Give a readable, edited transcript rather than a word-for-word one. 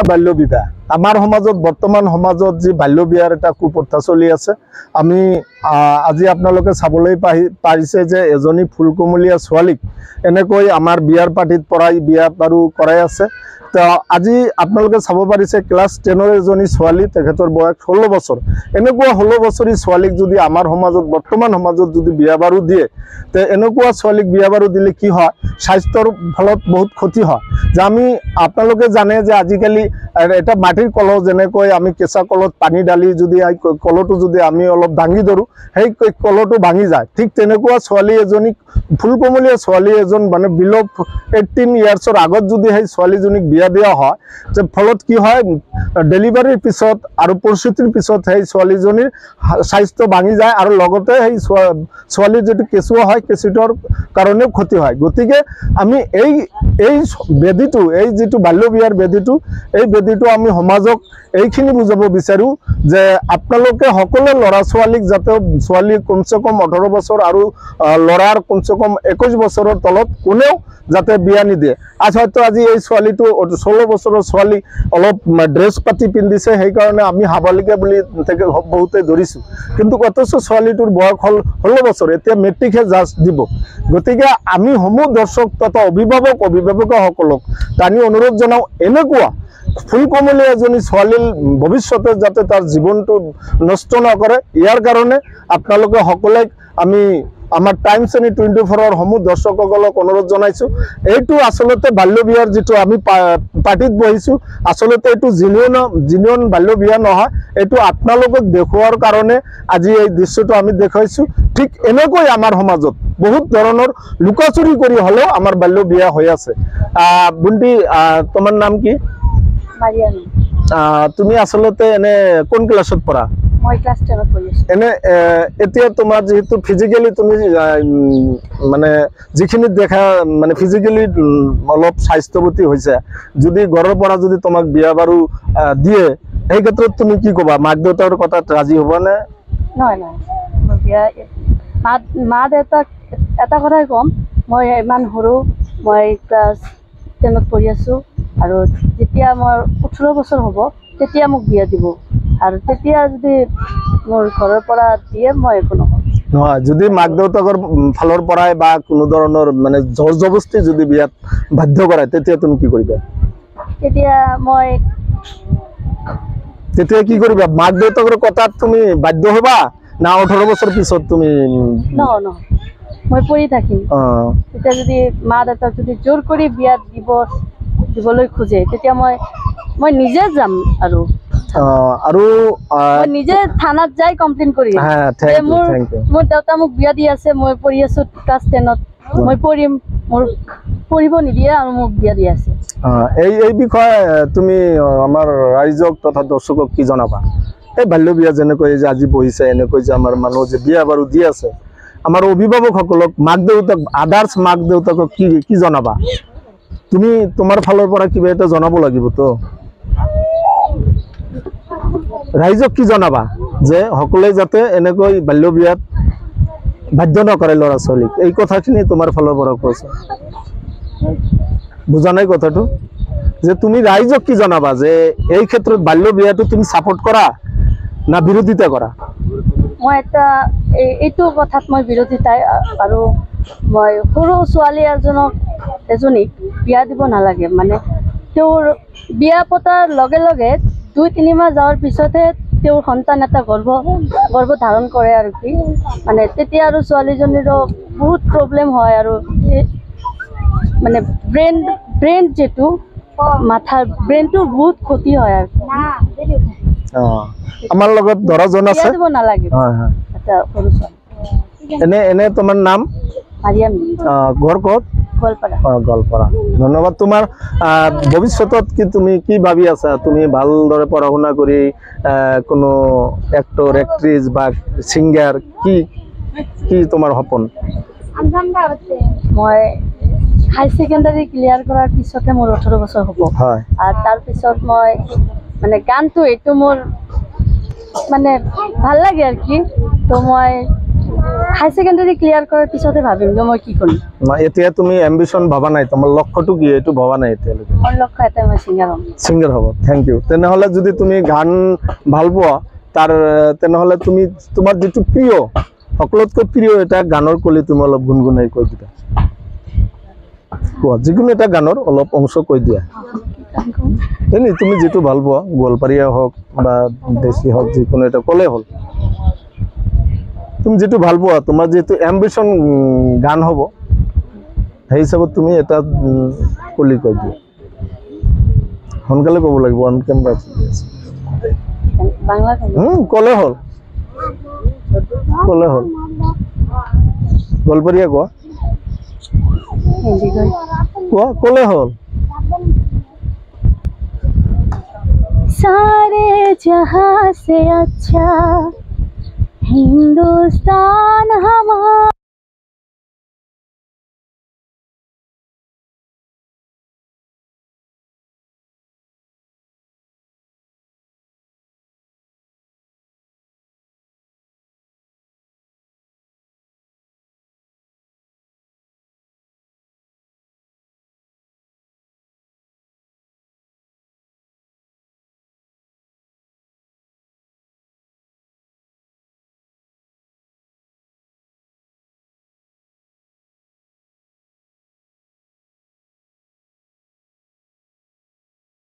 বাল্য বিবাহ আমাৰ সমাজত বৰ্তমান সমাজত যি বাল্য বিয়াৰ এটা কুপ্ৰথা চলি আছে আমি আজি আপোনালোকে চাবলৈ পাৰিছে যে এজনী ফুলকুমলীয়া ছোৱালীক এনেকৈ আমাৰ বিয়াৰ পাৰ্টিত পৰাই বিয়া বাৰু কৰাই আছে তো আজি আপোনালোকে চাব পাৰিছে ক্লাছ 10ৰ এজনী ছোৱালী তেখেতৰ বয়স 16 বছৰ এনেকুৱা 16 বছৰীয়া ছোৱালীক যদি আমাৰ সমাজত বৰ্তমান সমাজত যদি বিয়া বাৰু দিয়ে তে এনেকুৱা ছোৱালীক বিয়া বাৰু দিলে কি হয় স্বাস্থ্যৰ ফলত বহুত ক্ষতি হয় যে আমি আপোনালোকে জানে যে আজিকালি এটা মাটিৰ কলহ যেনেকৈ আমি কেঁচা কলত পানী ডালি যদি কলটো যদি আমি অলপ দাঙি ধৰোঁ সেই কলটো ভাঙি যায় ঠিক তেনেকুৱা ছোৱালী এজনীক ফুলকুমলীয়া ছোৱালী এজন মানে বিল' 18 ইয়াৰ্ছৰ আগত যদি সেই ছোৱালীজনীক বিয়া দিয়া হয় যে ফলত কি হয় ডেলিভাৰীৰ পিছত আৰু প্ৰসূতিৰ পিছত সেই ছোৱালীজনীৰ স্বাস্থ্য ভাঙি যায় আৰু লগতে সেই ছোৱালীৰ যিটো কেঁচুৱা হয় কেঁচুটোৰ কাৰণেও ক্ষতি হয় গতিকে আমি এই বেদীটো এই যিটো বাল্য বিয়াৰ বেদীটো এই বেদীটো আমি সমাজক এইখিনি বুজাব বিচাৰোঁ যে আপোনালোকে সকলো ল'ৰা ছোৱালীক যাতে ছোৱালী কমচে কম 18 বছৰ আৰু ল'ৰাৰ কমচে কম 21 বছৰৰ তলত কোনেও যাতে বিয়া নিদিয়ে হয়তো আজি এই ছোৱালীটো 16 বছৰৰ ছোৱালী অলপ ড্ৰেছ পাতি পিন্ধিছে সেইকাৰণে আমি হাবালিকা বুলি বহুতে ধৰিছোঁ কিন্তু অথচ ছোৱালীটোৰ বয়স হ'ল 16 বছৰ এতিয়া মেট্ৰিকহে জাষ্ট দিব গতিকে আমি সমূহ দৰ্শক তথা অভিভাৱকসকলক টানি অনুৰোধ জনাওঁ এনেকুৱা ফুলকুমলীয়া এজনী ছোৱালীৰ ভৱিষ্যতে যাতে তাৰ জীৱনটো নষ্ট নকৰে ইয়াৰ কাৰণে আপোনালোকে সকলোক আমি আমাৰ টাইমছ এনি 24ৰ সমূহ দৰ্শকসকলক অনুৰোধ জনাইছোঁ এইটো আচলতে বাল্য বিয়াৰ যিটো আমি পাৰ্টিত বহিছোঁ আচলতে এইটো জিনিয়ন বাল্য বিয়া নহয় এইটো আপোনালোকক দেখুৱাৰ কাৰণে আজি এই দৃশ্যটো আমি দেখুৱাইছোঁ ঠিক এনেকৈ আমাৰ সমাজত বহুত ধৰণৰ লুকাচুৰি কৰি হ'লেও আমাৰ বাল্য বিয়া হৈ আছে বুন্টি তোমাৰ নাম কি মাৰিয়ানি তুমি আচলতে এনে কোন ক্লাছত পঢ়া মই ক্লাছ 10ত পঢ়ি আছো এনে এতিয়া তোমাৰ যেহেতু ফিজিক্যালি তুমি মানে যিখিনি দেখা মানে ফিজিক্যালি অলপ স্বাস্থ্যৱতী হৈছে যদি ঘৰৰ পৰা যদি তোমাক বিয়া বাৰু দিয়ে এই ক্ষেত্ৰত তুমি কি ক'বা মাক দেউতাকৰ কথাত ৰাজি হ'ব নে নহয় বিয়া মা দেউতাক এটা কথাই ক'ম মই ইমান সৰু মই ক্লাছ 10ত পঢ়ি আছো আৰু যেতিয়া মোৰ 18 বছৰ হ'ব তেতিয়া মোক বিয়া দিব আৰু তেতিয়া যদি মোৰ ঘৰৰ পৰা দিয়ে মই একো নকওঁ নহয় যদি মাক দেউতাকৰ ফালৰ পৰাই বা কোনো ধৰণৰ মানে জোৰ জবস্তি যদি বিয়াত বাধ্য কৰে তেতিয়া তুমি কি কৰিবা তেতিয়া কি কৰিবা মাক দেউতাকৰ কথাত তুমি বাধ্য হ'বা না 18 বছৰ পিছত তুমি নহয় মই পঢ়ি থাকিম তেতিয়া যদি মা দেউতাক যদি জোৰ কৰি বিয়া দিবলৈ খোজে তেতিয়া মই নিজে যাম আৰু নিজে থানাত যাই কমপ্লেইন কৰি মোৰ দেউতা মোক বিয়া দি আছে মই পঢ়ি আছো ক্লাছ 10ত মই পঢ়িম মোৰ পঢ়িব নিদিয়ে আৰু মোক বিয়া দি আছে এই বিষয়ে তুমি আমাৰ ৰাইজক তথা দৰ্শকক কি জনাবা এই বাল্য বিয়া যেনেকৈ যে আজি বহিছে এনেকৈ যে আমাৰ মানুহ যে বিয়া বাৰু দি আছে আমাৰ অভিভাৱকসকলক মাক দেউতাক আদাৰ্ছ মাক দেউতাকক কি জনাবা তুমি তোমাৰ ফালৰ পৰা কিবা এটা জনাব লাগিব তো ৰাইজক কি জনাবা যে সকলোৱে যাতে এনেকৈ বাল্য বিয়াত বাধ্য নকৰে ল'ৰা ছোৱালীক এই কথাখিনি তোমাৰ ফালৰ পৰা কৈছে বুজা নাই কথাটো যে তুমি ৰাইজক কি জনাবা যে এই ক্ষেত্ৰত বাল্য বিয়াটো তুমি সাপোৰ্ট কৰা না বিৰোধিতা কৰা মই এইটো কথাত মই বিৰোধিতা আৰু মই সৰু ছোৱালী এজনীক বিয়া দিব নালাগে মানে তেওঁৰ বিয়া পতাৰ লগে লগে 2-3 মাহ যোৱাৰ পিছতহে তেওঁৰ সন্তান এটা গৰ্ভ ধাৰণ কৰে আৰু কি মানে তেতিয়া আৰু ছোৱালীজনীৰো বহুত প্ৰব্লেম হয় আৰু মানে ব্ৰেইন যেটো মাথাৰ ব্ৰেইনটো বহুত ক্ষতি হয় আৰু আমাৰ লগত দৰাজন আছে দিব নালাগে এটা সৰু ছোৱালী এনে তোমাৰ নাম মাৰিয়ামি ঘৰ ক'ত গোৱালপাৰা ধন্যবাদ তোমাৰ ভৱিষ্যতত তুমি কি ভাবি আছা তুমি ভালদৰে পঢ়া শুনা কৰি কোনো এক্টৰ এক্ট্ৰেছ বা সিঙ্গাৰ কি তোমাৰ সপোন মই হাই সেকেন্ডাৰী ক্লিয়াৰ কৰাৰ পিছতে মোৰ 18 বছৰ হ'ব আৰু তাৰ পিছত মই মানে গানটো এইটো মোৰ মানে ভাল লাগে আৰু কি তো মই হাই ছেকেণ্ডেৰী ক্লিয়াৰ কৰাৰ পিছতে ভাবিম যে মই কি কৰিম। এতিয়া তুমি এম্বিশ্যন ভবা নাই, তোমাৰ লক্ষ্যটো কি এইটো ভবা নাই এতিয়ালৈকে? মোৰ লক্ষ্য এটাই, মই ছিংগাৰ হ'ম। ছিংগাৰ হ'ব। Thank you. তেনেহ'লে যদি তুমি গান ভাল পোৱা তেনেহ'লে তুমি তোমাৰ যিটো প্ৰিয়, সকলোতকৈ প্ৰিয় এটা গানৰ কলি তুমি অলপ গুণগুণাই কৈ দিবা। কোৱা, যিকোনো এটা গানৰ অলপ অংশ কৈ দিয়া। এনেই তুমি যিটো ভাল পোৱা, গোৱালপাৰীয়া হওক বা দেশী হওক, যিকোনো এটা ক'লেই হ'ল। তুমি যিটো ভাল পোৱা, তোমাৰ যিটো এম্বিশ্যন গান হ'ব, সেই হিচাপত তুমি এটা কলি কৈ দিয়া। সোনকালে ক'ব লাগিব, অন কেমেৰা চলি আছে। বাংলা ক'লে হ'ল, ক'লে হ'ল। গোৱালপাৰীয়া কোৱা, হিন্দী কয়। কোৱা, ক'লে হ'ল। सारे जहां से अच्छा हिंदुस्तान हमारा।